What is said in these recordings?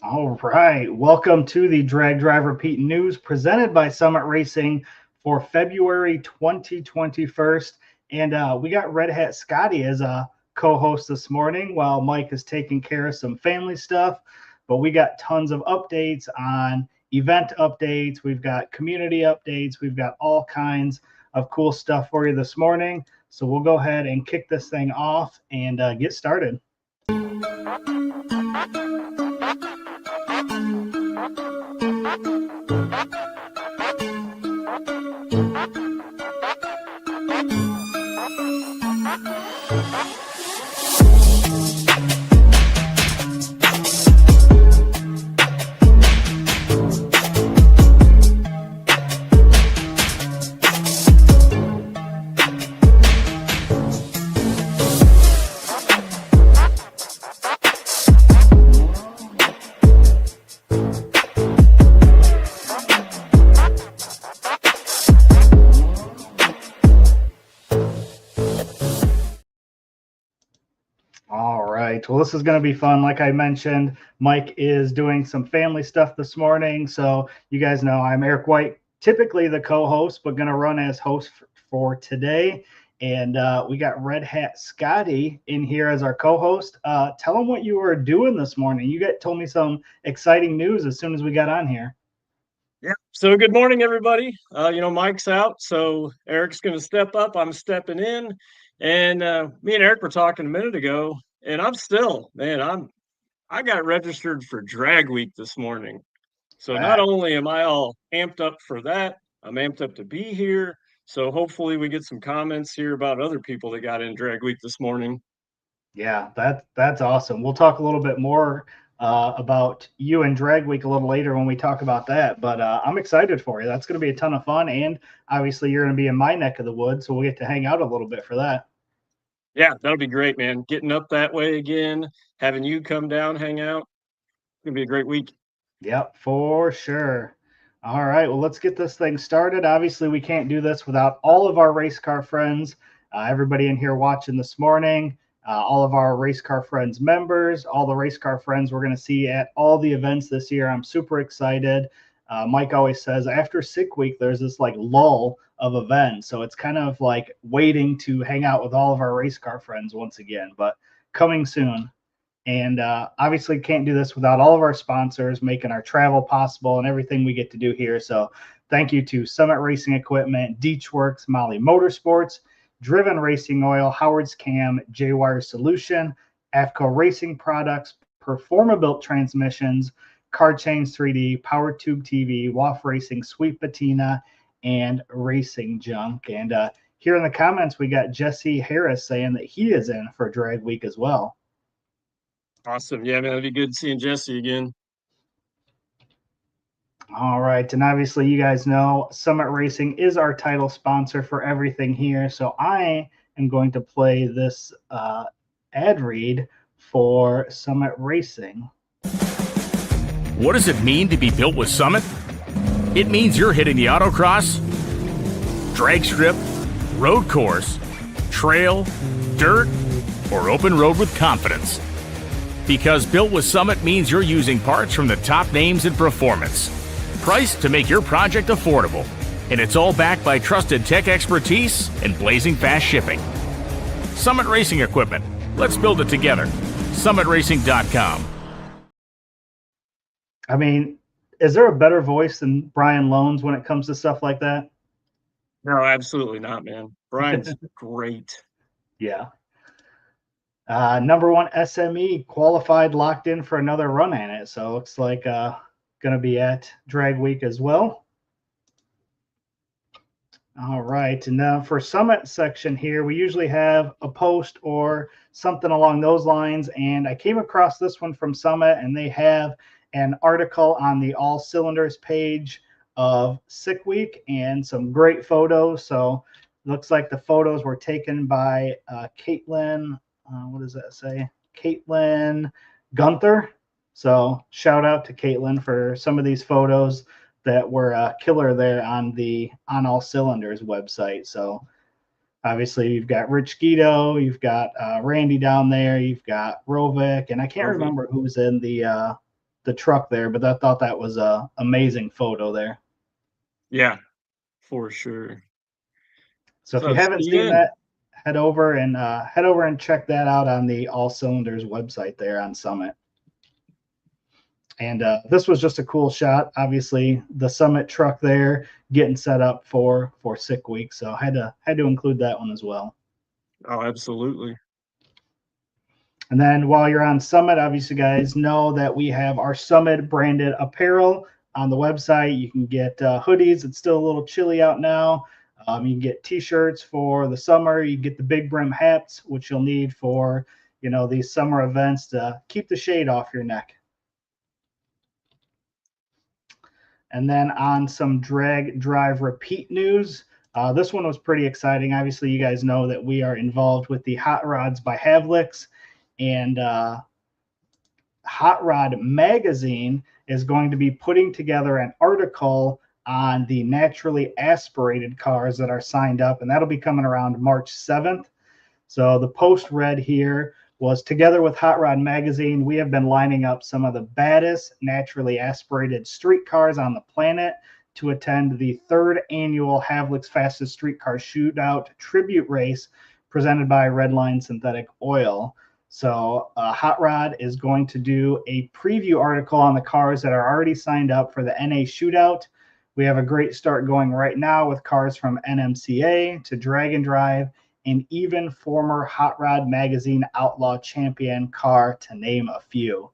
All right. Welcome to the Drag Driver Pete News presented by Summit Racing for February 2021. And we got Red Hat Scotty as a co host this morning while Mike is taking care of some family stuff. But we got tons of updates on event updates. We've got community updates. We've got all kinds of cool stuff for you this morning. So we'll go ahead and kick this thing off and get started. All right. Well, this is going to be fun. Like I mentioned, Mike is doing some family stuff this morning. So you guys know I'm Eric White, typically the co-host, but going to run as host for today. And we got Red Hat Scotty in here as our co-host. Tell him what you were doing this morning. You told me some exciting news as soon as we got on here. Yeah. So good morning, everybody. Mike's out, so Eric's going to step up. I'm stepping in, and me and Eric were talking a minute ago, and I got registered for Drag Week this morning. So not only am I all amped up for that, I'm amped up to be here. So hopefully we get some comments here about other people that got in Drag Week this morning. Yeah, that's awesome. We'll talk a little bit more about you and Drag Week a little later when we talk about that. But I'm excited for you. That's going to be a ton of fun. And obviously, you're going to be in my neck of the woods. So we'll get to hang out a little bit for that. Yeah, that'll be great, man. Getting up that way again, having you come down, hang out. It's going to be a great week. Yep, for sure. All right. Well, let's get this thing started. Obviously, we can't do this without all of our race car friends, everybody in here watching this morning. All of our race car friends members, all the race car friends we're going to see at all the events this year. I'm super excited. Mike always says after sick week, there's this like lull of events. So it's kind of like waiting to hang out with all of our race car friends once again, but coming soon. And obviously can't do this without all of our sponsors making our travel possible and everything we get to do here. So thank you to Summit Racing Equipment, Deechworks, Molly Motorsports, Driven Racing Oil, Howard's Cam, J-Wire Solution, AFCO Racing Products, Performabuilt Transmissions, Car Chains 3D, Power Tube TV, WAF Racing, Sweet Patina, and Racing Junk. And here in the comments, we got Jesse Harris saying that he is in for Drag Week as well. Awesome. Yeah, man, it'll be good seeing Jesse again. All right. And obviously, you guys know Summit Racing is our title sponsor for everything here. So I am going to play this ad read for Summit Racing. What does it mean to be built with Summit? It means you're hitting the autocross, drag strip, road course, trail, dirt, or open road with confidence. Because built with Summit means you're using parts from the top names in performance. Priced to make your project affordable. And it's all backed by trusted tech expertise and blazing fast shipping. Summit Racing Equipment. Let's build it together. SummitRacing.com. I mean, is there a better voice than Brian Loans when it comes to stuff like that? No, absolutely not, man. Brian's great. Yeah. Number one SME qualified, locked in for another run at it. So it looks like going to be at Drag Week as well. All right. And now for Summit section here, we usually have a post or something along those lines. And I came across this one from Summit, and they have an article on the All Cylinders page of Sick Week and some great photos. So it looks like the photos were taken by Caitlin. What does that say? Caitlin Gunther. So shout out to Caitlin for some of these photos that were killer there on the On All Cylinders website. So obviously you've got Rich Guido, you've got Randy down there, you've got Rovic, and I can't remember who's in the the truck there, but I thought that was a amazing photo there. Yeah, for sure. So if So you let's haven't dig seen in. that, head over and check that out on the All Cylinders website there on Summit. And this was just a cool shot. Obviously, the Summit truck there getting set up for Sick Week, so I had to include that one as well. Oh, absolutely. And then while you're on Summit, obviously, guys know that we have our Summit branded apparel on the website. You can get hoodies. It's still a little chilly out now. You can get T-shirts for the summer. You get the big brim hats, which you'll need for these summer events to keep the shade off your neck. And then on some drag drive repeat news. This one was pretty exciting. Obviously, you guys know that we are involved with the Hot Rods by Havlicks, and Hot Rod Magazine is going to be putting together an article on the naturally aspirated cars that are signed up, and that'll be coming around March 7th. So the post read here was, together with Hot Rod Magazine, we have been lining up some of the baddest naturally aspirated street cars on the planet to attend the 3rd annual Havlicks Fastest Streetcar Shootout tribute race presented by Redline Synthetic Oil. So Hot Rod is going to do a preview article on the cars that are already signed up for the NA Shootout. We have a great start going right now with cars from NMCA to Drag and Drive, and even former Hot Rod Magazine Outlaw Champion car, to name a few.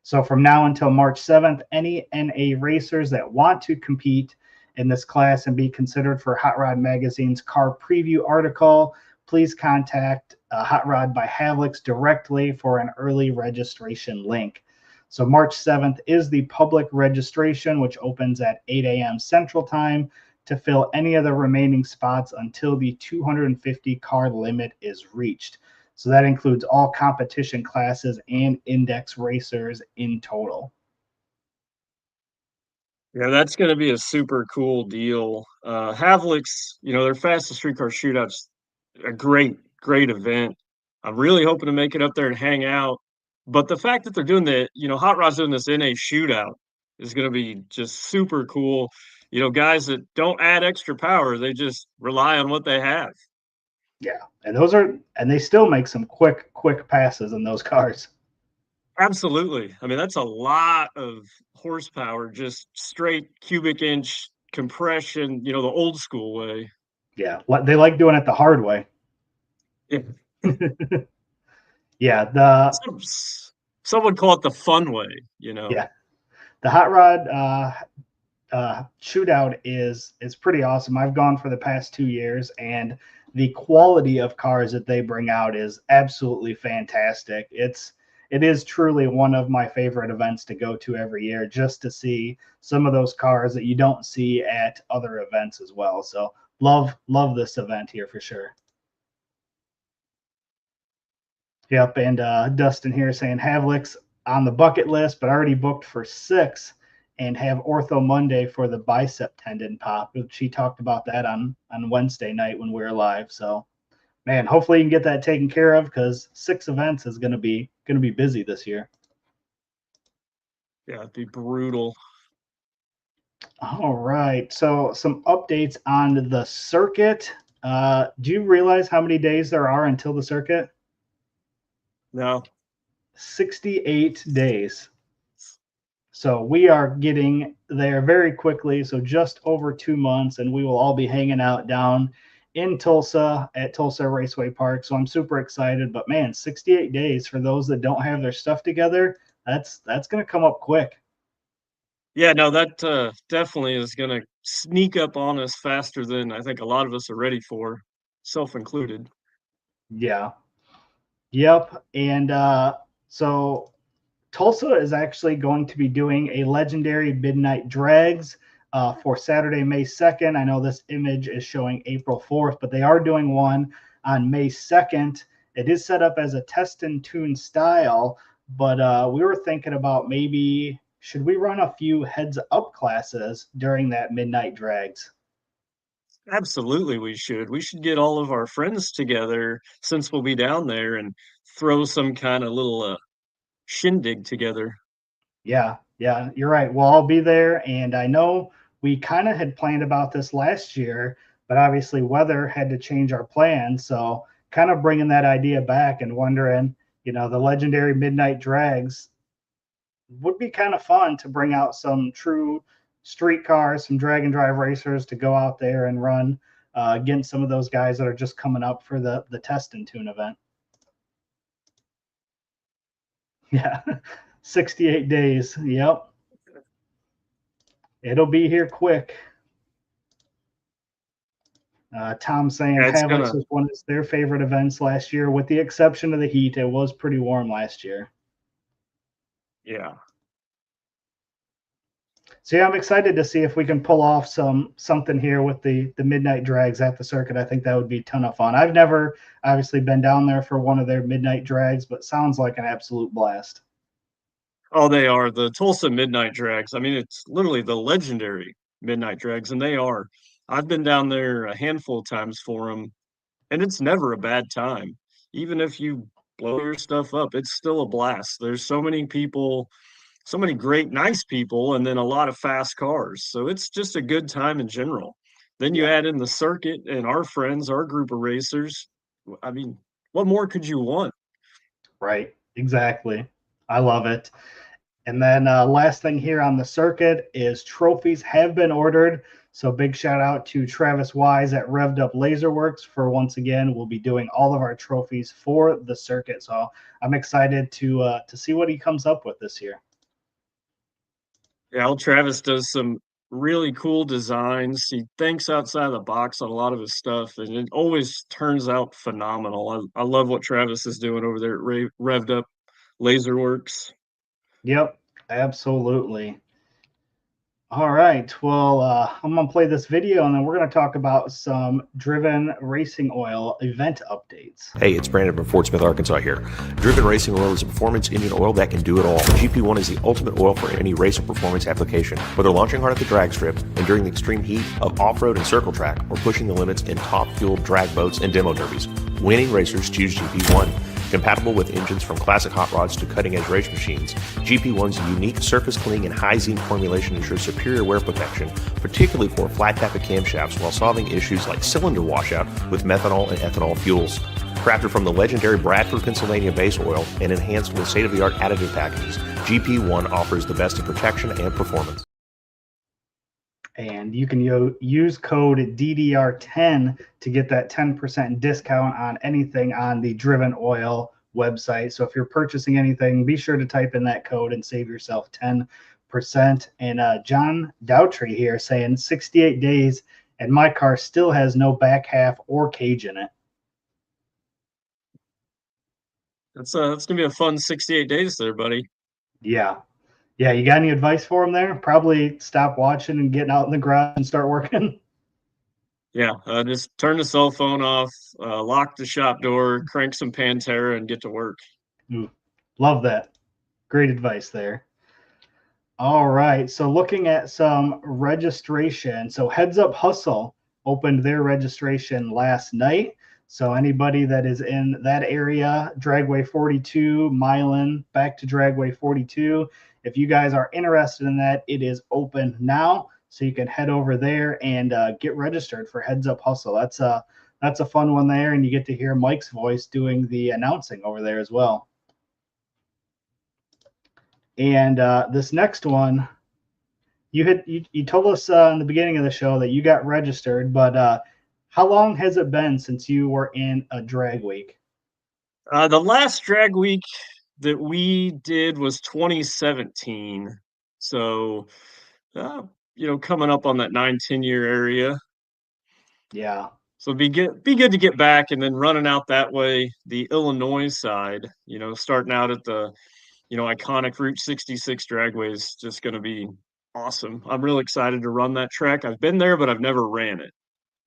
So from now until March 7th, any NA racers that want to compete in this class and be considered for Hot Rod Magazine's car preview article, please contact Hot Rod by Havlicks directly for an early registration link. So March 7th is the public registration, which opens at 8 a.m. Central Time, to fill any of the remaining spots until the 250 car limit is reached. So that includes all competition classes and index racers in total. Yeah, that's going to be a super cool deal. Havlicks, their Fastest Streetcar Shootout's a great event. I'm really hoping to make it up there and hang out. But the fact that they're doing Hot Rod's doing this NA Shootout is going to be just super cool. Guys that don't add extra power, they just rely on what they have. Yeah, and they still make some quick passes in those cars. Absolutely. I mean, that's a lot of horsepower, just straight cubic inch compression, the old school way. Yeah, they like doing it the hard way. Yeah. Yeah, some would call it the fun way, Yeah, the Hot Rod shootout is pretty awesome. I've gone for the past 2 years, and the quality of cars that they bring out is absolutely fantastic. It is truly one of my favorite events to go to every year, just to see some of those cars that you don't see at other events as well. So love this event here for sure. Yep, and Dustin here saying Havlicks on the bucket list, but already booked for 6, and have Ortho Monday for the bicep tendon pop. She talked about that on Wednesday night when we were live. So, man, hopefully you can get that taken care of, because 6 events is going to be busy this year. Yeah, it'd be brutal. All right, so some updates on the circuit. Do you realize how many days there are until the circuit? No. 68 days. So we are getting there very quickly. So just over 2 months, and we will all be hanging out down in Tulsa at Tulsa Raceway Park. So I'm super excited. But man, 68 days for those that don't have their stuff together, that's going to come up quick. Yeah, no, that definitely is going to sneak up on us faster than I think a lot of us are ready for, self included. Yeah. Yep. And so Tulsa is actually going to be doing a legendary midnight drags for Saturday, May 2nd. I know this image is showing April 4th, but they are doing one on May 2nd. It is set up as a test and tune style, but we were thinking about maybe should we run a few heads up classes during that midnight drags? Absolutely, we should. We should get all of our friends together since we'll be down there and throw some kind of little shindig together. Yeah, Yeah, you're right. Well, I'll be there. And I know we kind of had planned about this last year, but obviously weather had to change our plans. So kind of bringing that idea back and wondering, the legendary Midnight Drags would be kind of fun to bring out some true street cars, some drag and drive racers to go out there and run against some of those guys that are just coming up for the test and tune event. Yeah, 68 days. Yep. It'll be here quick. Tom saying Havlicks was one of their favorite events last year, with the exception of the heat. It was pretty warm last year. Yeah. So yeah, I'm excited to see if we can pull off something here with the Midnight Drags at the circuit. I think that would be a ton of fun. I've never obviously been down there for one of their Midnight Drags, but sounds like an absolute blast. Oh, they are the Tulsa Midnight Drags. I mean, it's literally the legendary Midnight Drags, and they are. I've been down there a handful of times for them, and it's never a bad time. Even if you blow your stuff up, it's still a blast. There's so many people, so many great, nice people, and then a lot of fast cars. So it's just a good time in general. Then you add in the circuit and our friends, our group of racers. I mean, what more could you want? Right. Exactly. I love it. And then last thing here on the circuit is trophies have been ordered. So big shout out to Travis Wise at Revved Up Laserworks for once again, we'll be doing all of our trophies for the circuit. So I'm excited to see what he comes up with this year. Yeah, Travis does some really cool designs. He thinks outside of the box on a lot of his stuff, and it always turns out phenomenal. I love what Travis is doing over there at Revved Up Laserworks. Yep, absolutely. All right. Well, I'm going to play this video, and then we're going to talk about some Driven Racing Oil event updates. Hey, it's Brandon from Fort Smith, Arkansas here. Driven Racing Oil is a performance engine oil that can do it all. GP1 is the ultimate oil for any race or performance application. Whether launching hard at the drag strip and during the extreme heat of off-road and circle track, or pushing the limits in top-fueled drag boats and demo derbies, winning racers choose GP1. Compatible with engines from classic hot rods to cutting-edge race machines, GP1's unique surface cleaning and high zinc formulation ensures superior wear protection, particularly for flat tappet camshafts, while solving issues like cylinder washout with methanol and ethanol fuels. Crafted from the legendary Bradford, Pennsylvania base oil and enhanced with state-of-the-art additive packages, GP1 offers the best in protection and performance. And you can use code DDR10 to get that 10% discount on anything on the Driven Oil website. So if you're purchasing anything, be sure to type in that code and save yourself 10%. And John Doutry here saying 68 days and my car still has no back half or cage in it. That's gonna be a fun 68 days there, buddy. Yeah. Yeah, you got any advice for him there? Probably stop watching and getting out in the garage and start working. Yeah, just turn the cell phone off, lock the shop door, crank some Pantera, and get to work. Ooh, love that. Great advice there. All right, so looking at some registration. So Heads Up Hustle opened their registration last night. So anybody that is in that area, Dragway 42, Milan, back to Dragway 42, if you guys are interested in that, it is open now. So you can head over there and get registered for Heads Up Hustle. That's a fun one there, and you get to hear Mike's voice doing the announcing over there as well. And this next one, you told us in the beginning of the show that you got registered, but how long has it been since you were in a drag week? The last drag week that we did was 2017. So, coming up on that 9-10 year area. Yeah. So be good to get back and then running out that way, the Illinois side, starting out at the, iconic Route 66 dragway is just going to be awesome. I'm really excited to run that track. I've been there, but I've never ran it.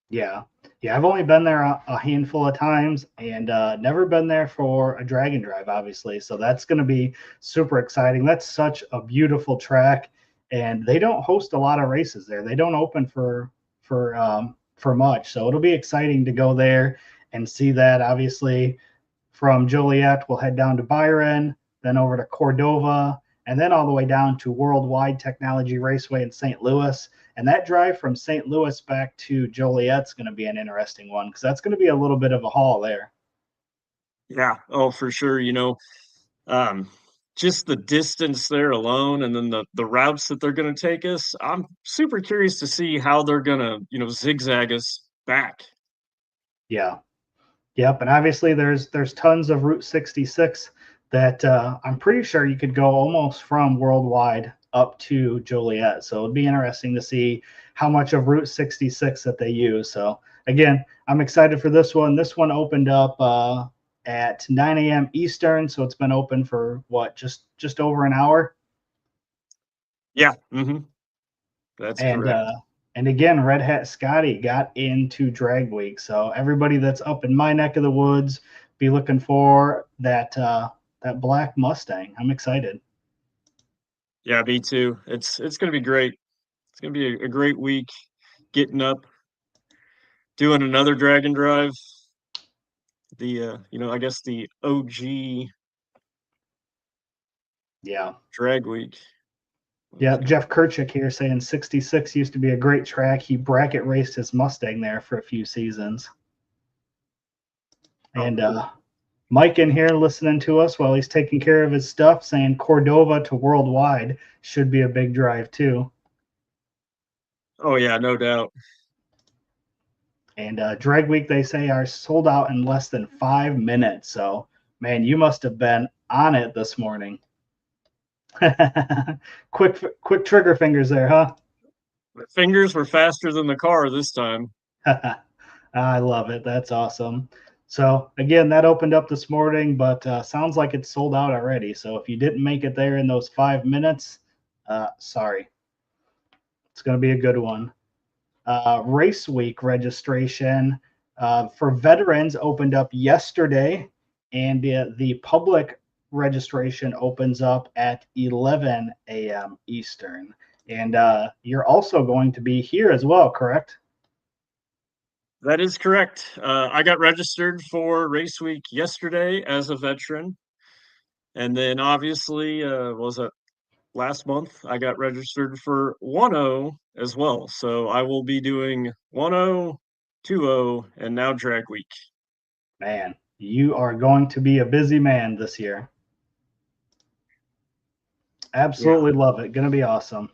Yeah. Yeah, I've only been there a handful of times and never been there for a drag and drive, obviously. So that's going to be super exciting. That's such a beautiful track, and they don't host a lot of races there. They don't open for much. So it'll be exciting to go there and see that. Obviously, from Joliet, we'll head down to Byron, then over to Cordova, and then all the way down to Worldwide Technology Raceway in St. Louis. And that drive from St. Louis back to Joliet's going to be an interesting one because that's going to be a little bit of a haul there. Yeah. Oh, for sure. Just the distance there alone, and then the routes that they're going to take us. I'm super curious to see how they're going to, zigzag us back. Yeah. Yep. And obviously there's tons of Route 66 that I'm pretty sure you could go almost from Worldwide up to Joliet. So it'd be interesting to see how much of Route 66 that they use. So again, I'm excited for this one. This one opened up at 9 a.m. Eastern. So it's been open for what, just over an hour. Yeah. Mm-hmm. That's correct. And again, Red Hat Scotty got into Drag Week. So everybody that's up in my neck of the woods, be looking for that black Mustang. I'm excited. Yeah, me too. It's going to be great. It's going to be a great week. Getting up, doing another drag and drive. I guess the OG. Yeah. Drag Week. Yeah, Jeff Kirchhoff here saying 66 used to be a great track. He bracket raced his Mustang there for a few seasons. And Mike in here listening to us while he's taking care of his stuff, saying Cordova to Worldwide should be a big drive too. Oh yeah, no doubt. And Drag Week, they say, are sold out in less than 5 minutes. So, man, you must have been on it this morning. quick trigger fingers there, huh? The fingers were faster than the car this time. I love it. That's awesome. So again, that opened up this morning, but sounds like it's sold out already. So if you didn't make it there in those 5 minutes, sorry. It's going to be a good one. Race Week registration for veterans opened up yesterday, and the public registration opens up at 11 a.m. Eastern. And you're also going to be here as well, correct? That is correct. I got registered for Race Week yesterday as a veteran. And then obviously, was it last month, I got registered for 1-0 as well. So I will be doing 1-0, 2-0, and now Drag Week. Man, you are going to be a busy man this year. Absolutely love it. Going to be awesome.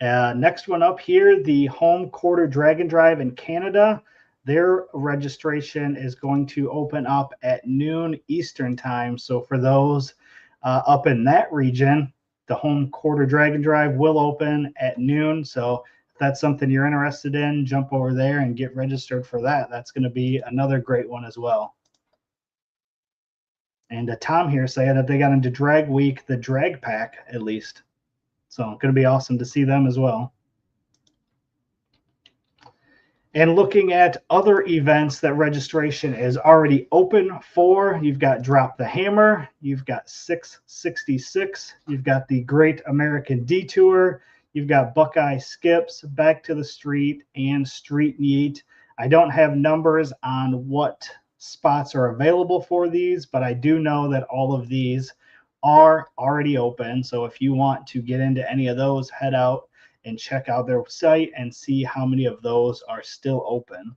Next one up here, the Home Quarter Drag and Drive in Canada. Their registration is going to open up at noon Eastern time. So for those up in that region, the Home Quarter Drag and Drive will open at noon. So if that's something you're interested in, jump over there and get registered for that. That's going to be another great one as well. And Tom here saying that they got into Drag Week, the Drag Pack at least. So going to be awesome to see them as well. And looking at other events that registration is already open for, you've got Drop the Hammer, you've got 666, you've got the Great American Detour, you've got Buckeye Skips, Back to the Street, and Street Yeet. I don't have numbers on what spots are available for these, but I do know that all of these are already open. So if you want to get into any of those, head out and check out their site and see how many of those are still open.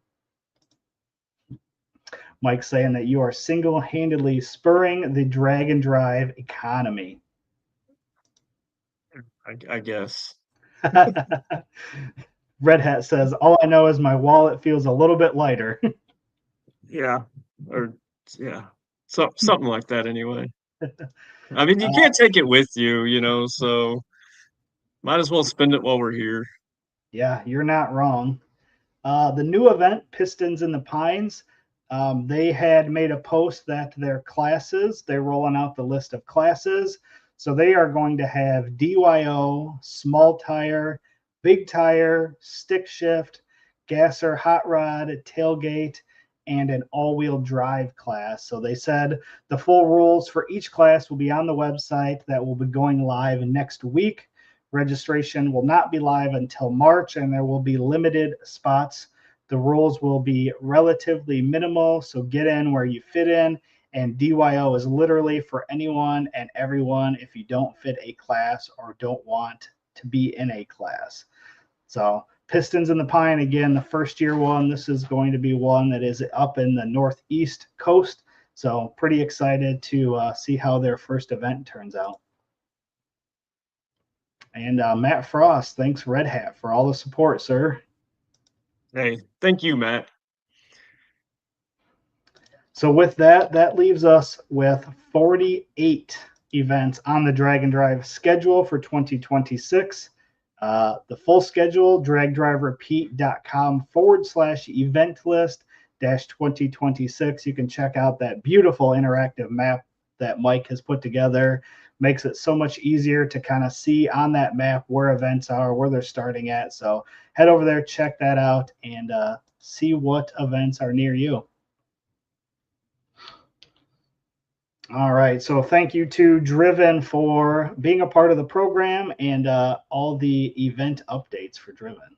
Mike saying that you are single-handedly spurring the drag and drive economy. I guess. Red Hat says, all I know is my wallet feels a little bit lighter. Yeah. Something like that anyway. I mean, you can't take it with you, so might as well spend it while we're here. Yeah, you're not wrong. The new event, Pistons in the Pines, they had made a post that their classes, they're rolling out the list of classes. So they are going to have DYO, small tire, big tire, stick shift, gasser, hot rod, tailgate, and an all-wheel drive class. So they said the full rules for each class will be on the website that will be going live next week. Registration will not be live until March, and there will be limited spots. The rules will be relatively minimal, so get in where you fit in And DYO is literally for anyone and everyone if you don't fit a class or don't want to be in a class. So Pistons in the Pine, again, the first year one. This is going to be one that is up in the Northeast coast. So pretty excited to see how their first event turns out. And Matt Frost, thanks Red Hat for all the support, sir. Hey, thank you, Matt. So with that, that leaves us with 48 events on the Drag and Drive schedule for 2026. The full schedule, dragdriverepeat.com/event list -2026. You can check out that beautiful interactive map that Mike has put together. Makes it so much easier to kind of see on that map where events are, where they're starting at. So head over there, check that out, and see what events are near you. All right, so thank you to Driven for being a part of the program and all the event updates for Driven.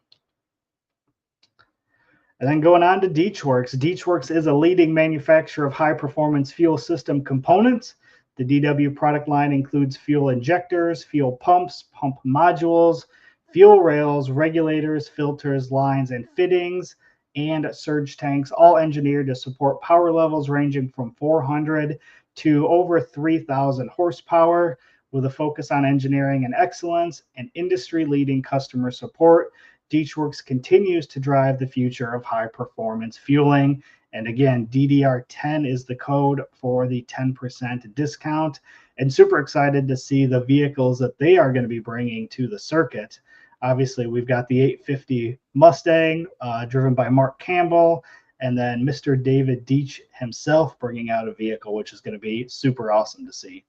And then going on to DeechWorks. DeechWorks is a leading manufacturer of high-performance fuel system components. The DW product line includes fuel injectors, fuel pumps, pump modules, fuel rails, regulators, filters, lines, and fittings, and surge tanks, all engineered to support power levels ranging from 400 to over 3,000 horsepower, with a focus on engineering and excellence and industry-leading customer support. DeechWorks continues to drive the future of high-performance fueling. And again, DDR10 is the code for the 10% discount. And super excited to see the vehicles that they are going to be bringing to the circuit. Obviously, we've got the 850 Mustang driven by Mark Campbell, and then Mr. David Deech himself bringing out a vehicle, which is going to be super awesome to see.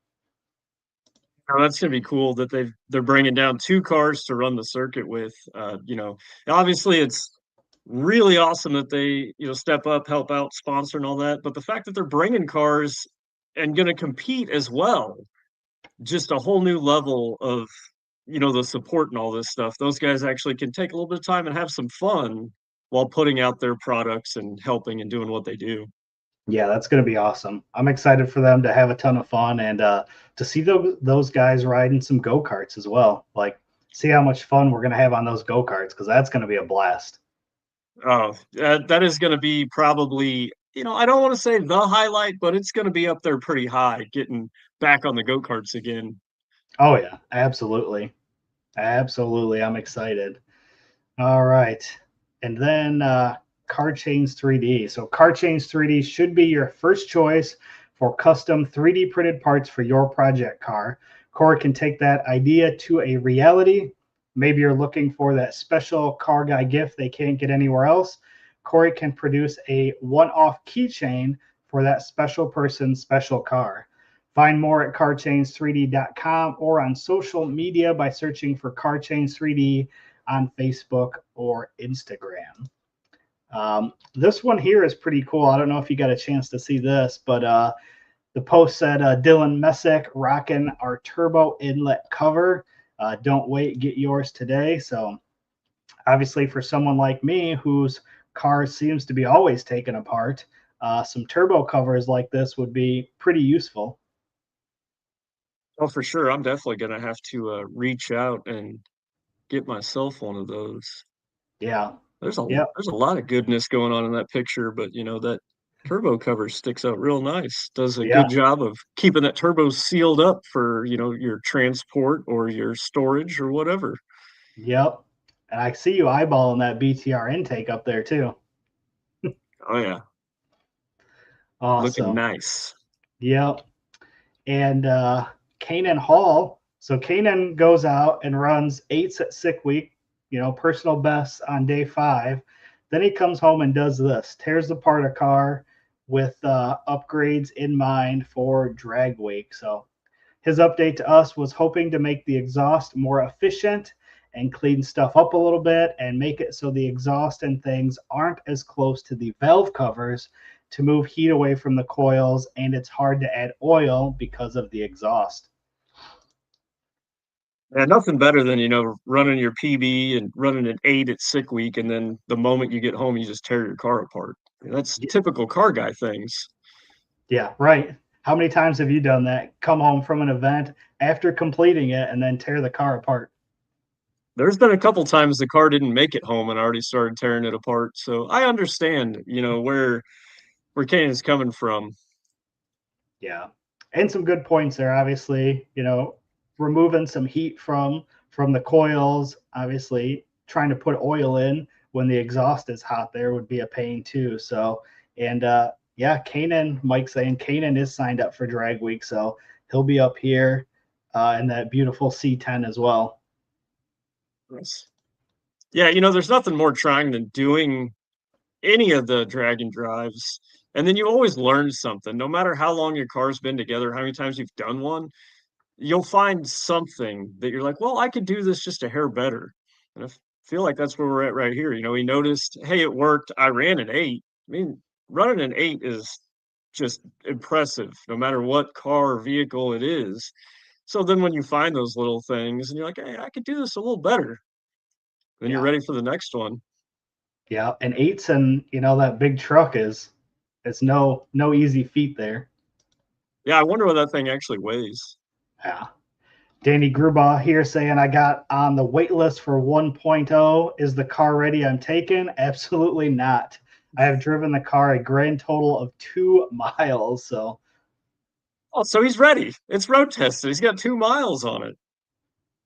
Oh, that's going to be cool that they're bringing down 2 cars to run the circuit with. Obviously it's really awesome that they, step up, help out, sponsor and all that. But the fact that they're bringing cars and going to compete as well, just a whole new level of, the support and all this stuff. Those guys actually can take a little bit of time and have some fun while putting out their products and helping and doing what they do. Yeah, that's going to be awesome. I'm excited for them to have a ton of fun and to see those guys riding some go-karts as well. Like, see how much fun we're going to have on those go-karts, because that's going to be a blast. Oh, that is going to be probably, I don't want to say the highlight, but it's going to be up there pretty high, getting back on the go-karts again. Oh, yeah, absolutely. Absolutely. I'm excited. All right. And then Car Chains 3D. So Car Chains 3D should be your first choice for custom 3D printed parts for your project car. Core can take that idea to a reality. Maybe you're looking for that special car guy gift they can't get anywhere else. Corey can produce a one-off keychain for that special person's special car. Find more at carchains3d.com or on social media by searching for Car Chains 3D on Facebook or Instagram. This one here is pretty cool. I don't know if you got a chance to see this, but the post said Dylan Messick rocking our turbo inlet cover. Don't wait, get yours today. So obviously for someone like me whose car seems to be always taken apart, some turbo covers like this would be pretty useful. Oh, for sure. I'm definitely going to have to reach out and get myself one of those. Yeah. There's a lot of goodness going on in that picture, but that turbo cover sticks out real nice. Does a good job of keeping that turbo sealed up for, your transport or your storage or whatever. Yep. And I see you eyeballing that BTR intake up there too. Oh yeah. Awesome. Looking nice. Yep. And Kanan Hall. So Kanan goes out and runs 8s at Sick Week, personal bests on day 5. Then he comes home and does this, tears apart a car with upgrades in mind for Drag Week. So his update to us was hoping to make the exhaust more efficient and clean stuff up a little bit and make it so the exhaust and things aren't as close to the valve covers to move heat away from the coils, and it's hard to add oil because of the exhaust. Yeah, nothing better than, running your PB and running an 8 at Sick Week, and then the moment you get home, you just tear your car apart. That's typical car guy things. Yeah, right. How many times have you done that? Come home from an event after completing it and then tear the car apart? There's been a couple times the car didn't make it home and I already started tearing it apart. So I understand, where Kanan's coming from. Yeah. And some good points there, obviously, removing some heat from the coils, obviously trying to put oil in when the exhaust is hot there would be a pain too. So, and yeah, Kanan, Mike saying Kanan is signed up for drag week, so he'll be up here in that beautiful C10 as well. Yes. Yeah, there's nothing more trying than doing any of the drag and drives. And then you always learn something. No matter how long your car's been together, how many times you've done one, you'll find something that you're like, well, I could do this just a hair better. And I feel like that's where we're at right here. We noticed, hey, it worked. I ran an 8. I mean, running an 8 is just impressive, no matter what car or vehicle it is. So then when you find those little things and you're like, hey, I could do this a little better, then you're Yeah. ready for the next one. Yeah. And eights and that big truck it's no easy feat there. Yeah, I wonder what that thing actually weighs. Yeah. Danny Grubaugh here saying, I got on the wait list for 1.0. Is the car ready? I'm taken? Absolutely not. I have driven the car a grand total of 2 miles. So, Oh, so he's ready. It's road tested. He's got 2 miles on it.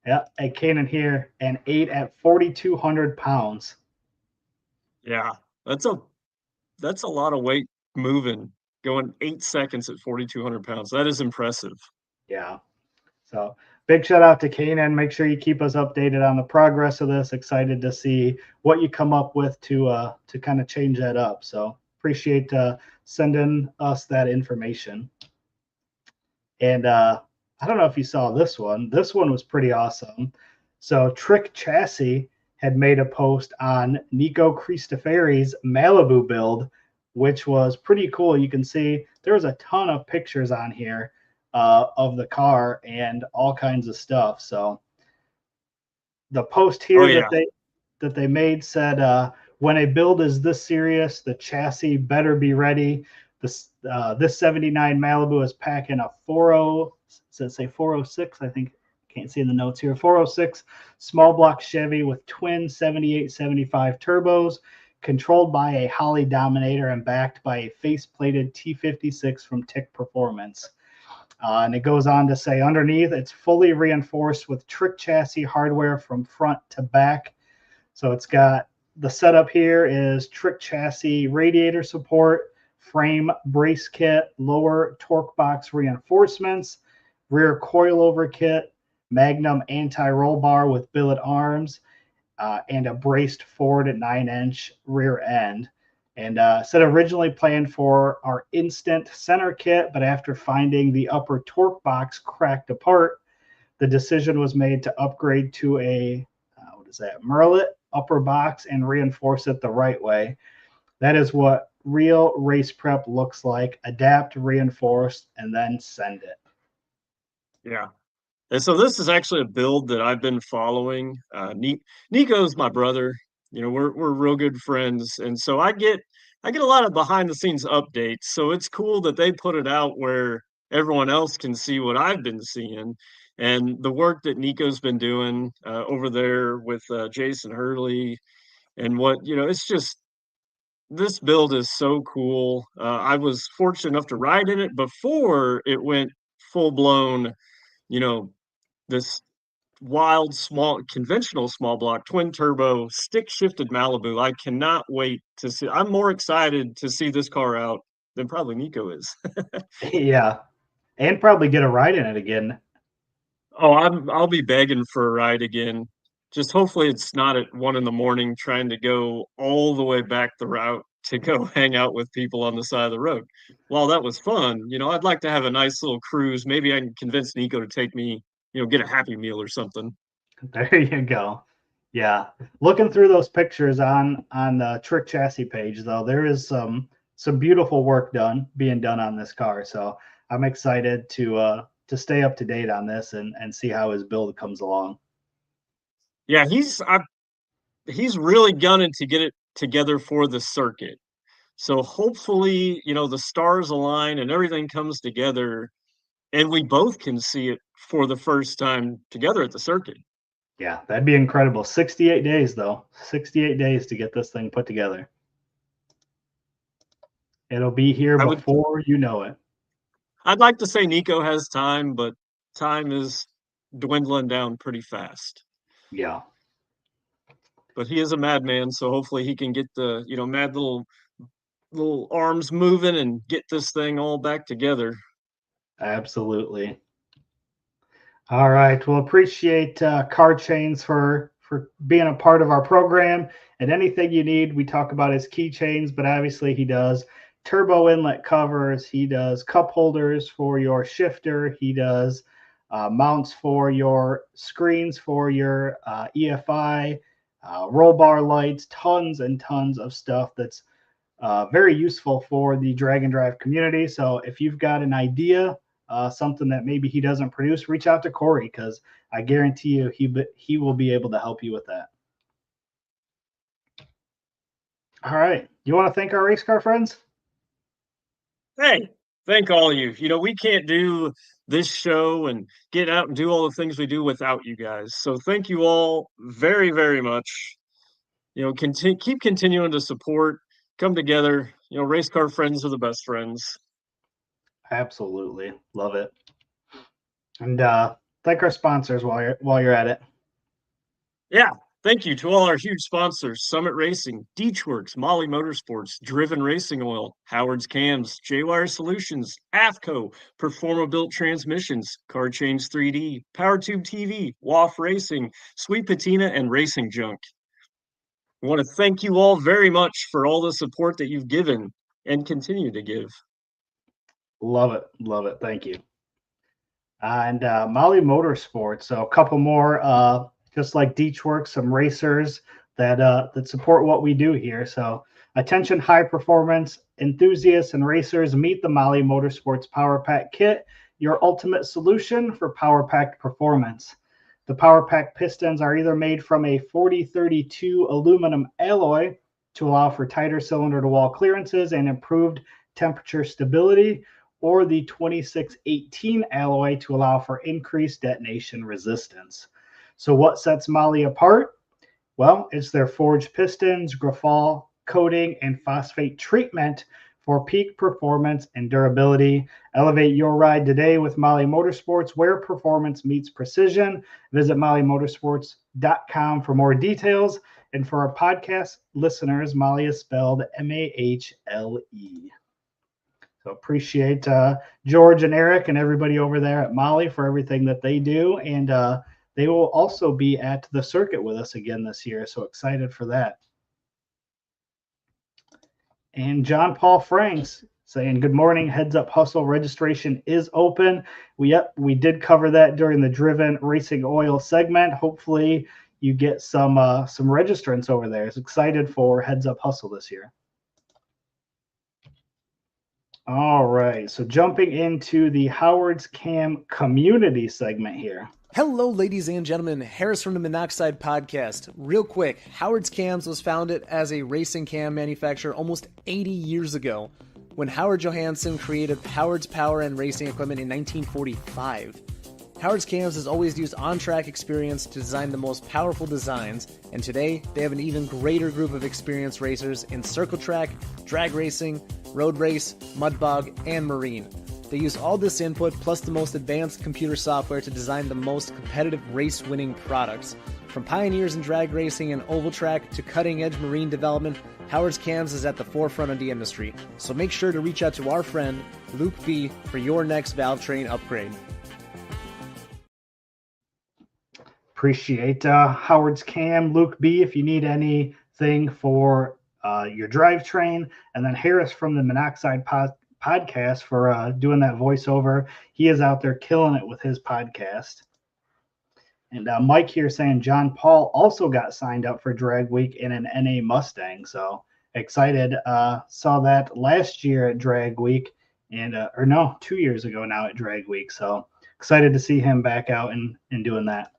yeah, a Kanan here, an 8 at 4,200 pounds. Yeah, that's a lot of weight moving, going 8 seconds at 4,200 pounds. That is impressive. Yeah. So big shout out to Kanan. Make sure you keep us updated on the progress of this. Excited to see what you come up with to kind of change that up. So appreciate sending us that information. And I don't know if you saw this one. This one was pretty awesome. So Trick Chassis had made a post on Nico Cristoferi's Malibu build, which was pretty cool. You can see there was a ton of pictures on here of the car and all kinds of stuff. So the post here that they made said, when a build is this serious, the chassis better be ready. This 79 Malibu is packing a 40, does it say 406? I think, can't see in the notes here. 406 small block Chevy with twin 7875 turbos, controlled by a Holley Dominator and backed by a face-plated T56 from Tick Performance. And it goes on to say, underneath, it's fully reinforced with Trick Chassis hardware from front to back. So it's got the setup here is Trick Chassis radiator support, frame brace kit, lower torque box reinforcements, rear coilover kit, Magnum anti-roll bar with billet arms, and a braced forward 9-inch rear end. And said originally planned for our instant center kit, but after finding the upper torque box cracked apart, the decision was made to upgrade to a, Merlet upper box and reinforce it the right way. That is what real race prep looks like. Adapt, reinforce, and then send it. Yeah. And so this is actually a build that I've been following. Nico's my brother. We're real good friends, and so I get a lot of behind the scenes updates. So it's cool that they put it out where everyone else can see what I've been seeing and the work that Nico's been doing over there with Jason Hurley, and it's just, this build is so cool. I was fortunate enough to ride in it before it went full blown. This wild, small, conventional small block, twin turbo, stick shifted Malibu. I cannot wait to see. I'm more excited to see this car out than probably Nico is. Yeah. And probably get a ride in it again. Oh, I'll be begging for a ride again. Just hopefully it's not at 1 a.m. trying to go all the way back the route to go hang out with people on the side of the road. While that was fun, I'd like to have a nice little cruise. Maybe I can convince Nico to take me, get a Happy Meal or something. There you go. Yeah. Looking through those pictures on the Trick Chassis page, though, there is some beautiful work being done on this car. So I'm excited to stay up to date on this and see how his build comes along. Yeah, he's really gunning to get it together for the circuit. So hopefully, the stars align and everything comes together and we both can see it for the first time together at the circuit. Yeah, that'd be incredible. 68 days, though. 68 days to get this thing put together. It'll be here before you know it. I'd like to say Nico has time, but time is dwindling down pretty fast. Yeah. But he is a madman, so hopefully he can get the, mad little arms moving and get this thing all back together. Absolutely. All right. Well, appreciate Car Chains for being a part of our program. And anything you need, we talk about his keychains, but obviously he does turbo inlet covers. He does cup holders for your shifter. He does mounts for your screens for your EFI, roll bar lights, tons and tons of stuff that's very useful for the drag and drive community. So if you've got an idea, something that maybe he doesn't produce, reach out to Corey, because I guarantee you he will be able to help you with that. All right. You want to thank our race car friends? Hey, thank all of you. We can't do this show and get out and do all the things we do without you guys. So thank you all very, very much. Keep continuing to support, come together. Race car friends are the best friends. Absolutely. Love it. And thank our sponsors while you're at it. Yeah. Thank you to all our huge sponsors: Summit Racing, Deechworks, Molly Motorsports, Driven Racing Oil, Howard's Cams, J-Wire Solutions, AFCO, Performa Built Transmissions, Car Change 3D, PowerTube TV, WAF Racing, Sweet Patina, and Racing Junk. I want to thank you all very much for all the support that you've given and continue to give. Love it. Love it. Thank you. And Molly Motorsports. So a couple more, just like Deechworks, some racers that support what we do here. So attention high performance enthusiasts and racers, meet the Molly Motorsports Power Pack Kit, your ultimate solution for power packed performance. The Power Pack pistons are either made from a 4032 aluminum alloy to allow for tighter cylinder to wall clearances and improved temperature stability, or the 2618 alloy to allow for increased detonation resistance. So what sets Molly apart? Well, it's their forged pistons, graphol coating, and phosphate treatment for peak performance and durability. Elevate your ride today with Molly Motorsports, where performance meets precision. Visit mollymotorsports.com for more details. And for our podcast listeners, Molly is spelled Mahle. So appreciate George and Eric and everybody over there at Molly for everything that they do. And they will also be at the circuit with us again this year. So excited for that. And John Paul Franks saying, good morning, Heads Up Hustle registration is open. We did cover that during the Driven Racing Oil segment. Hopefully you get some registrants over there. It's excited for Heads Up Hustle this year. All right, so jumping into the Howard's Cam community segment here. Hello, ladies and gentlemen. Harris from the Monoxide Podcast. Real quick, Howard's Cams was founded as a racing cam manufacturer almost 80 years ago when Howard Johansson created Howard's Power and Racing Equipment in 1945. Howard's Cams has always used on-track experience to design the most powerful designs, and today they have an even greater group of experienced racers in circle track, drag racing, road race, mud bog, and marine. They use all this input plus the most advanced computer software to design the most competitive race-winning products. From pioneers in drag racing and oval track to cutting-edge marine development, Howard's Cams is at the forefront of the industry. So make sure to reach out to our friend Luke B for your next valve train upgrade. Appreciate Howard's Cam, Luke B, if you need anything for your drivetrain, and then Harris from the Monoxide Podcast for doing that voiceover. He is out there killing it with his podcast. And Mike here saying John Paul also got signed up for Drag Week in an NA Mustang. So excited. Saw that last year at Drag Week, and 2 years ago now at Drag Week. So excited to see him back out and doing that.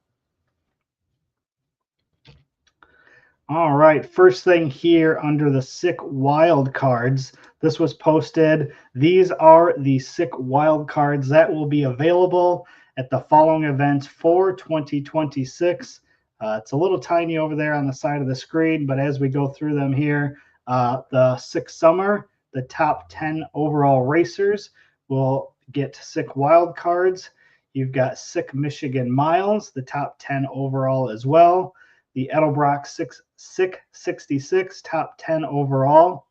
All right, first thing here under the sick wild cards. This was posted. These are the sick wild cards that will be available at the following events for 2026. It's a little tiny over there on the side of the screen, but as we go through them here, the sick summer, the top 10 overall racers will get sick wild cards. You've got sick Michigan miles, the top 10 overall as well. The Edelbrock Sick 66, top 10 overall.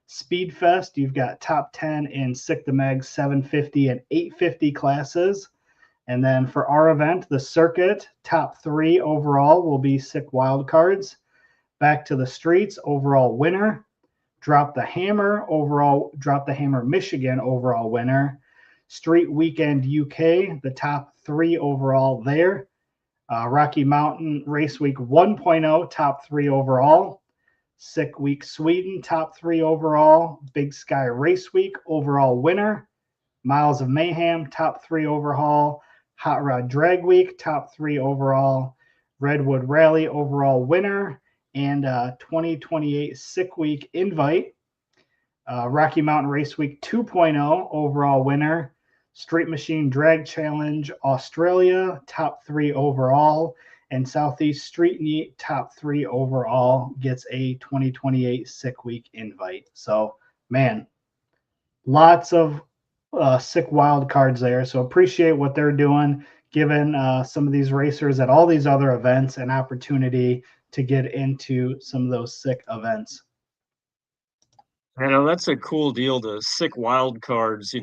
Speedfest, you've got top 10 in Sick the Meg 750 and 850 classes. And then for our event, the circuit, top 3 overall will be Sick wild cards. Back to the streets, overall winner. Drop the Hammer, overall, Drop the Hammer Michigan overall winner. Street Weekend UK, the top 3 overall there. Rocky Mountain Race Week 1.0, top 3 overall. Sick Week Sweden, top 3 overall. Big Sky Race Week, overall winner. Miles of Mayhem, top 3 overall. Hot Rod Drag Week, top 3 overall. Redwood Rally, overall winner. And 2028 Sick Week Invite. Rocky Mountain Race Week 2.0, overall winner. Street Machine Drag Challenge Australia, top 3 overall. And Southeast Street Meet, top 3 overall, gets a 2028 Sick Week invite. So, man, lots of sick wild cards there. So appreciate what they're doing, giving some of these racers at all these other events an opportunity to get into some of those sick events. I know that's a cool deal, the sick wild cards,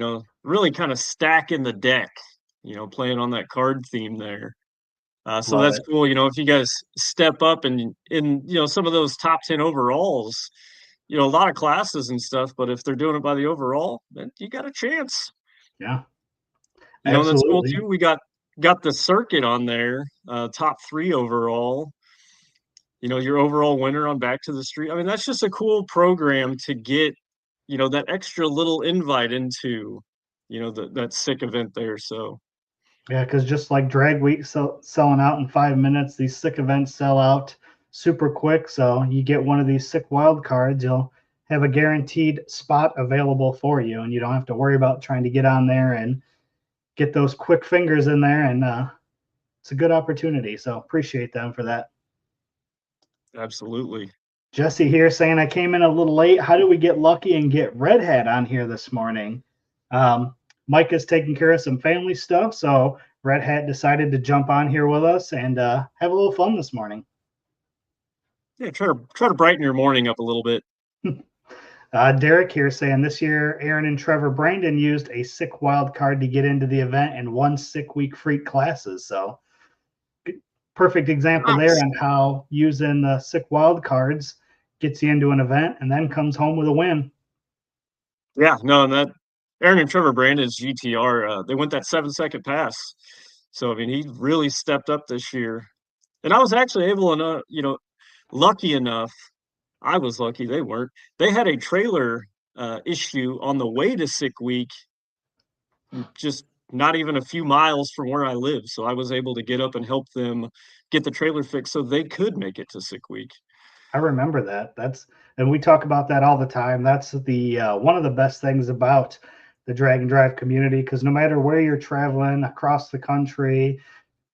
really kind of stacking the deck, playing on that card theme there. So Love that's it. cool. If you guys step up and in, some of those top 10 overalls, a lot of classes and stuff, but if they're doing it by the overall, then you got a chance. Yeah, That's cool absolutely. too. We got the circuit on there, top 3 overall. Your overall winner on Back to the Street. I mean, that's just a cool program to get, that extra little invite into, that sick event there. So, Yeah, because just like drag week selling out in 5 minutes, these sick events sell out super quick. So you get one of these sick wild cards, you'll have a guaranteed spot available for you, and you don't have to worry about trying to get on there and get those quick fingers in there. And it's a good opportunity. So appreciate them for that. absolutely. Jesse here saying I came in a little late. How do we get lucky and get Red Hat on here this morning? Mike is taking care of some family stuff, so Red Hat decided to jump on here with us and have a little fun this morning. Yeah, try to brighten your morning up a little bit. Derek here saying this year Aaron and Trevor Brandon used a sick wild card to get into the event and 1 sick week freak classes. So perfect example there on how using the sick wild cards gets you into an event and then comes home with a win. Yeah, no, and that Aaron and Trevor Brandon's GTR, they went that 7-second pass. So, I mean, he really stepped up this year. And I was actually able to, lucky enough, I was lucky, they weren't. They had a trailer issue on the way to Sick Week, just not even a few miles from where I live. So I was able to get up and help them get the trailer fixed so they could make it to Sick Week. I remember that. And we talk about that all the time. That's the one of the best things about the drag and drive community, because no matter where you're traveling across the country,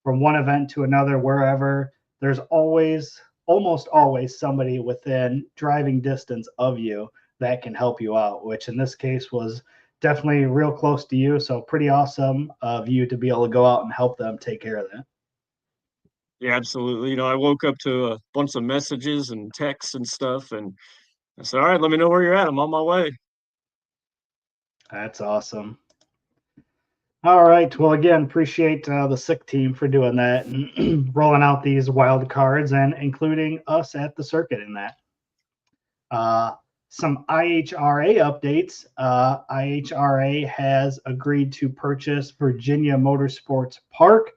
from one event to another, wherever, there's almost always somebody within driving distance of you that can help you out, which in this case was definitely real close to you. So pretty awesome of you to be able to go out and help them take care of that. Yeah, absolutely. I woke up to a bunch of messages and texts and stuff, and I said, all right, let me know where you're at. I'm on my way. That's awesome. All right. Well, again, appreciate the sick team for doing that and rolling out these wild cards and including us at the circuit in that. Some IHRA updates. IHRA has agreed to purchase Virginia Motorsports Park.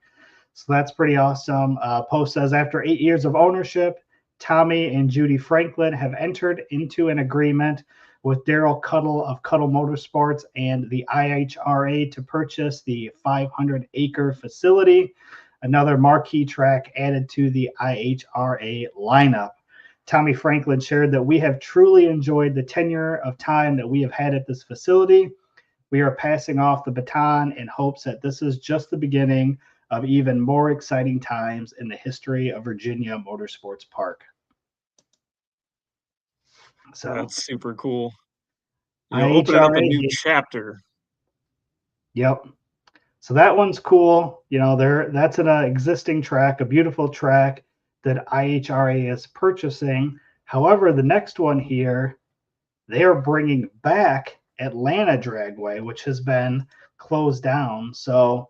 So that's pretty awesome. Post says after 8 years of ownership, Tommy and Judy Franklin have entered into an agreement with Daryl Cuttle of Cuttle Motorsports and the IHRA to purchase the 500-acre facility, another marquee track added to the IHRA lineup. Tommy Franklin shared that we have truly enjoyed the tenure of time that we have had at this facility. We are passing off the baton in hopes that this is just the beginning of even more exciting times in the history of Virginia Motorsports Park. So That's super cool. Opening up a new chapter. Yep. So that one's cool. That's an existing track, a beautiful track that IHRA is purchasing. However, the next one here, they are bringing back Atlanta Dragway, which has been closed down. So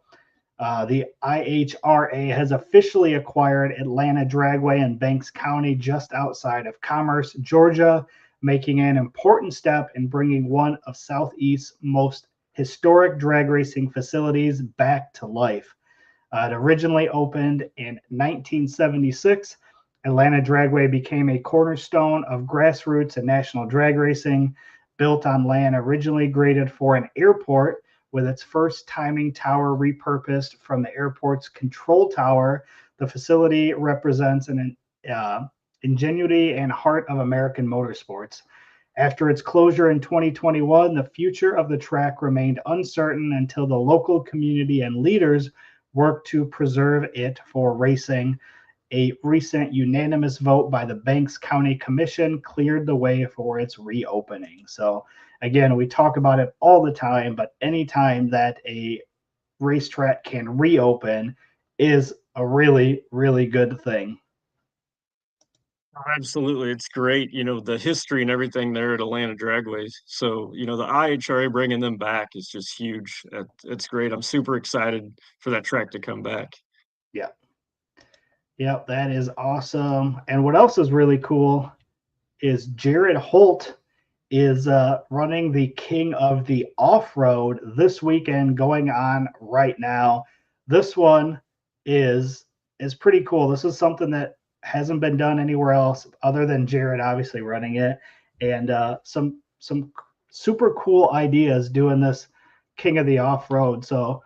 the IHRA has officially acquired Atlanta Dragway in Banks County, just outside of Commerce, Georgia, making an important step in bringing one of Southeast's most historic drag racing facilities back to life. It originally opened in 1976. Atlanta Dragway became a cornerstone of grassroots and national drag racing, built on land originally graded for an airport, with its first timing tower repurposed from the airport's control tower. The facility represents an ingenuity and heart of American motorsports. After its closure in 2021, the future of the track remained uncertain until the local community and leaders worked to preserve it for racing. A recent unanimous vote by the Banks County Commission cleared the way for its reopening. So again, we talk about it all the time, but anytime that a racetrack can reopen is a really, really good thing. Absolutely. It's great. The history and everything there at Atlanta Dragways. So, the IHRA bringing them back is just huge. It's great. I'm super excited for that track to come back. Yeah. Yep, that is awesome. And what else is really cool is Jared Holt is running the King of the Off-Road this weekend, going on right now. This one is pretty cool. This is something that hasn't been done anywhere else other than Jared obviously running it, and some super cool ideas doing this King of the Off-Road. So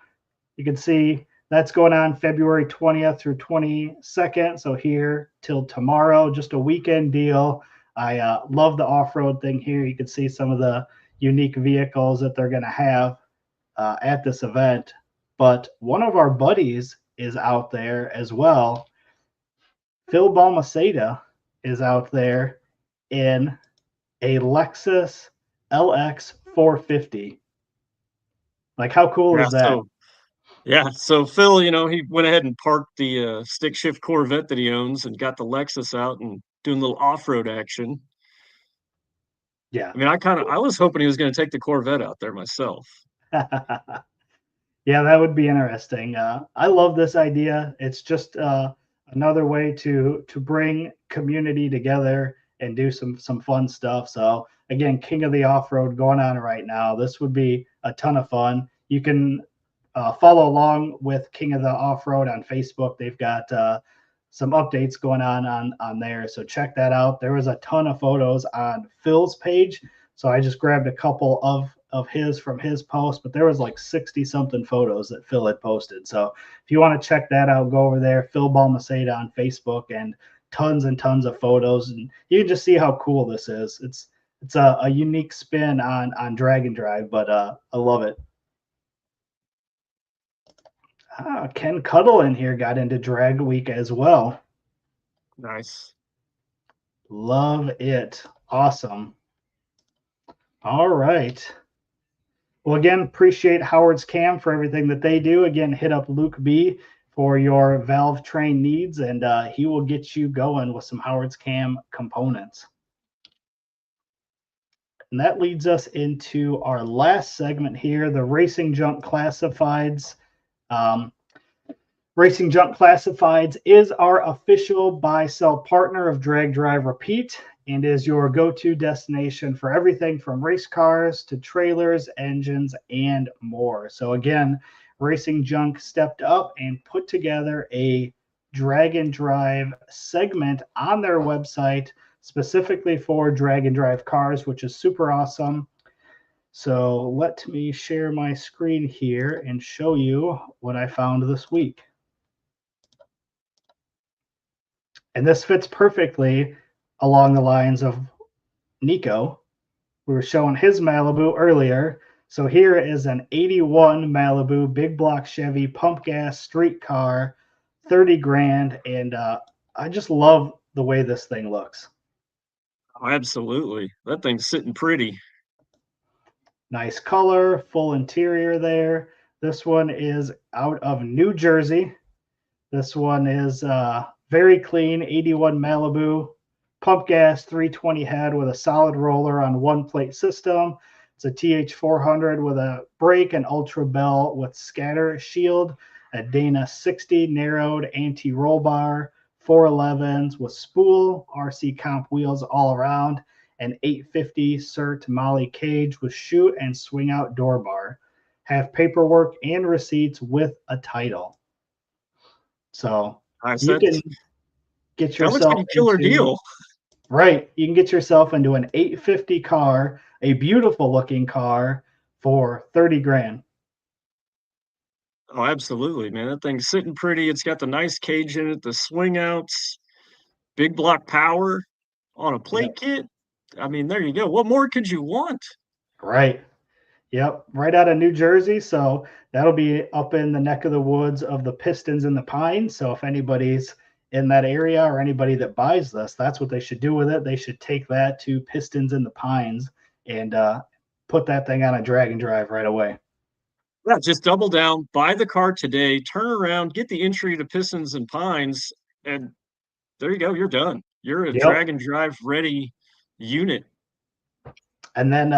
you can see that's going on February 20th through 22nd. So here till tomorrow, just a weekend deal. I love the off-road thing here. You can see some of the unique vehicles that they're going to have at this event. But one of our buddies is out there as well. Phil Balmaceda is out there in a Lexus LX 450. Like, how cool is that? So Phil, he went ahead and parked the stick shift Corvette that he owns and got the Lexus out and doing a little off-road action. Yeah. I mean, I was hoping he was going to take the Corvette out there myself. Yeah, that would be interesting. I love this idea. It's just another way to bring community together and do some fun stuff. So again, King of the Off-Road going on right now. This would be a ton of fun. You can follow along with King of the Off-Road on Facebook. They've got some updates going on there. So check that out. There was a ton of photos on Phil's page. So I just grabbed a couple of his from his post, but there was like 60 something photos that Phil had posted. So if you want to check that out, go over there, Phil Balmaceda on Facebook, and tons of photos. And you can just see how cool this is. It's a unique spin on Drag and Drive, but I love it. Ken Cuddle in here got into Drag Week as well. Nice. Love it. Awesome. All right. Well, again, appreciate Howard's Cam for everything that they do. Again, hit up Luke B for your valve train needs, and he will get you going with some Howard's Cam components. And that leads us into our last segment here, the Racing Junk Classifieds. Racing Junk Classifieds is our official buy-sell partner of Drag Drive Repeat and is your go-to destination for everything from race cars to trailers, engines, and more. So again, Racing Junk stepped up and put together a Drag and Drive segment on their website specifically for Drag and Drive cars, which is super awesome. So let me share my screen here and show you what I found this week. And this fits perfectly along the lines of Nico. We were showing his Malibu earlier. So here is an 81 Malibu big block Chevy pump gas street car, 30 grand. And I just love the way this thing looks. Oh, absolutely. That thing's sitting pretty. Nice color, full interior there. This one is out of New Jersey. This one is very clean, 81 Malibu, pump gas, 320 head with a solid roller on one plate system. It's a TH400 with a brake and Ultra Bell with scatter shield, a Dana 60 narrowed anti-roll bar, 411s with spool, RC comp wheels all around, an 850 CERT Molly cage with chute and swing out door bar. Have paperwork and receipts with a title. So you can get that looks yourself like a killer deal. Right. You can get yourself into an 850 car, a beautiful looking car for 30 grand. Oh, absolutely, man. That thing's sitting pretty. It's got the nice cage in it, the swing outs, big block power on a plate kit. I mean, there you go. What more could you want? Right. Yep. Right out of New Jersey. So that'll be up in the neck of the woods of the Pistons and the Pines. So if anybody's in that area or anybody that buys this, that's what they should do with it. They should take that to Pistons in the Pines and put that thing on a drag and drive right away. Yeah, just double down, buy the car today, turn around, get the entry to Pistons and Pines, and there you go. You're done. You're a drag and drive ready unit. And then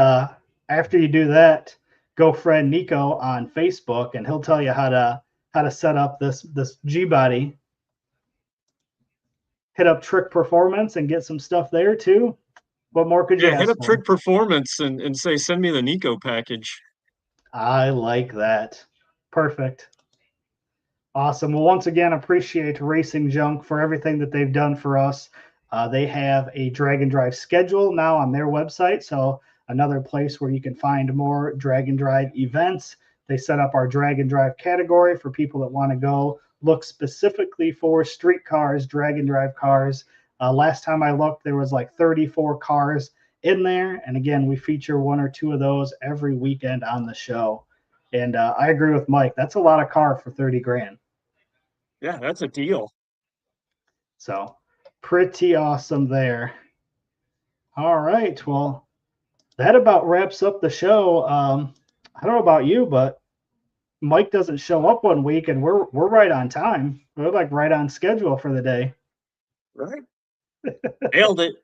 after you do that, go friend Nico on Facebook, and he'll tell you how to set up this G body. Hit up Trick Performance and get some stuff there too. What more could you ask hit up for? Trick Performance and say, send me the Nico package. I like that. Perfect. Awesome. Well, once again, appreciate Racing Junk for everything that they've done for us. They have a drag and drive schedule now on their website. So another place where you can find more drag and drive events. They set up our drag and drive category for people that want to go look specifically for street cars, drag and drive cars. Last time I looked, there was like 34 cars in there. And again, we feature one or two of those every weekend on the show. And I agree with Mike. That's a lot of car for 30 grand. Yeah, that's a deal. So pretty awesome there. All right. Well, that about wraps up the show. I don't know about you, but Mike doesn't show up one week and we're right on time. We're like right on schedule for the day. Right. Nailed it.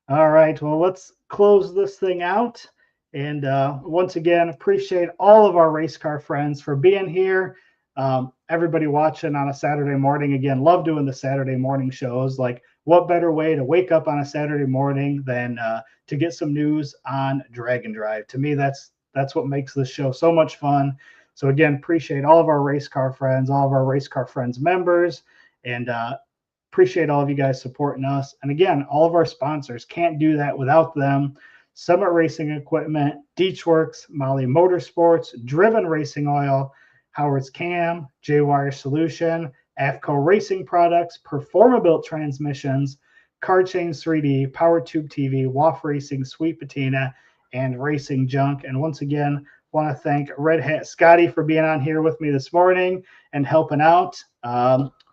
All right. Well, let's close this thing out. And once again, appreciate all of our race car friends for being here. Everybody watching on a Saturday morning. Again, love doing the Saturday morning shows. Like, what better way to wake up on a Saturday morning than to get some news on drag and drive? To me, that's what makes this show so much fun. So again, appreciate all of our race car friends, all of our race car friends members, and appreciate all of you guys supporting us. And again, all of our sponsors, can't do that without them. Summit Racing Equipment, Deechworks, Molly Motorsports, Driven Racing Oil, Howard's Cam, J-Wire Solution, AFCO Racing Products, Performabuilt Transmissions, Car Chains 3D, Power Tube TV, WAF Racing, Sweet Patina, and Racing Junk. And once again, want to thank Red Hat Scotty for being on here with me this morning and helping out.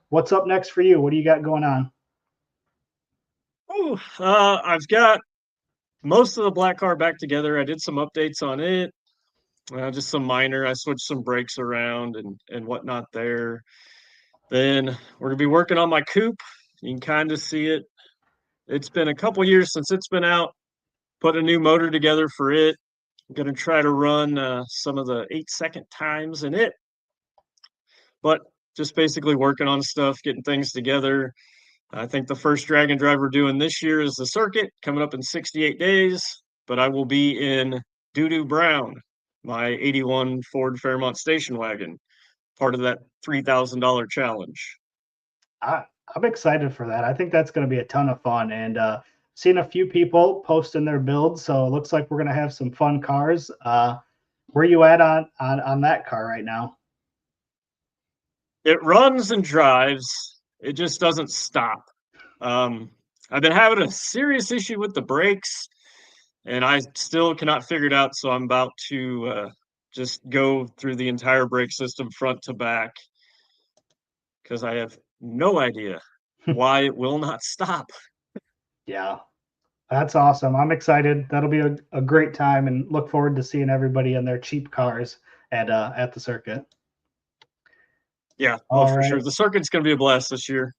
What's up next for you? What do you got going on? Oh, I've got most of the black car back together. I did some updates on it. Just some minor. I switched some brakes around and whatnot there. Then we're going to be working on my coupe. You can kind of see it. It's been a couple years since it's been out. Put a new motor together for it. I'm going to try to run some of the 8-second times in it. But just basically working on stuff, getting things together. I think the first drag and drive we're doing this year is the circuit, coming up in 68 days. But I will be in Doo-Doo Brown, my 81 Ford Fairmont station wagon, part of that $3,000 challenge. I'm excited for that. I think that's going to be a ton of fun. And seen a few people posting their builds, so it looks like we're going to have some fun cars. Where are you at on that car right now? It runs and drives. It just doesn't stop. I've been having a serious issue with the brakes, and I still cannot figure it out. So I'm about to just go through the entire brake system front to back because I have no idea why it will not stop. Yeah, that's awesome. I'm excited. That'll be a great time, and look forward to seeing everybody in their cheap cars at the circuit. Yeah, All for right. sure. The circuit's going to be a blast this year.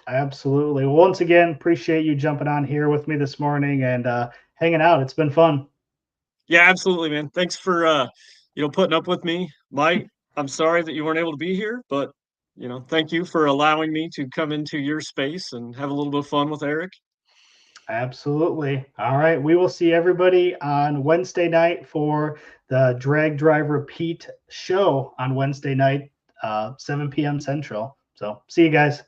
Absolutely. Well, once again, appreciate you jumping on here with me this morning and hanging out. It's been fun. Yeah, absolutely, man. Thanks for putting up with me. Mike, I'm sorry that you weren't able to be here, but thank you for allowing me to come into your space and have a little bit of fun with Eric. Absolutely. All right. We will see everybody on Wednesday night for the Drag Drive Repeat show on Wednesday night, 7 p.m. Central. So see you guys.